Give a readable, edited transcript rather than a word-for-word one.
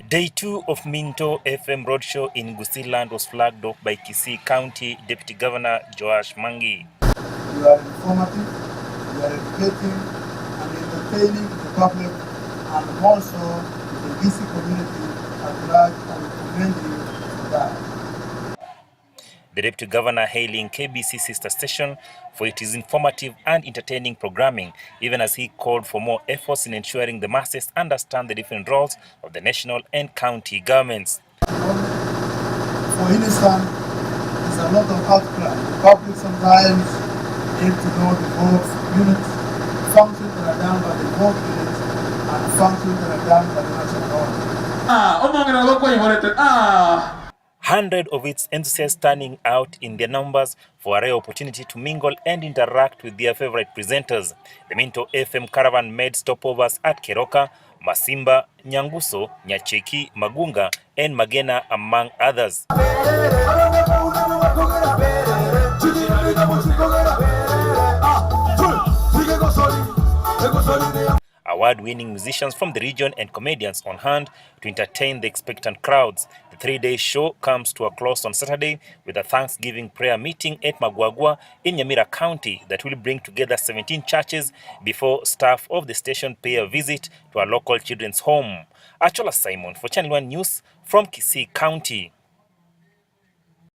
Day 2 of Minto FM Roadshow in Gusiland was flagged off by Kisii County Deputy Governor Joash Mangi. You are informative, you are educating and entertaining the public and also the Kisii community at large, and we commend you for that. The Deputy Governor hailing KBC sister station for its informative and entertaining programming, even as he called for more efforts in ensuring the masses understand the different roles of the national and county governments. For instance, there's a lot of outcry. The public sometimes need to know the vote units, functions that are done by the vote units, and functions that are done by the national government. Hundreds of its enthusiasts turning out in their numbers for a rare opportunity to mingle and interact with their favorite presenters. The Minto FM caravan made stopovers at Keroka, Masimba, Nyanguso, Nyacheki, Magunga, and Magena, among others. Award-winning musicians from the region and comedians on hand to entertain the expectant crowds. The three-day show comes to a close on Saturday with a Thanksgiving prayer meeting at Magwagwa in Nyamira County that will bring together 17 churches before staff of the station pay a visit to a local children's home. Achola Simon for Channel One News from Kisii County.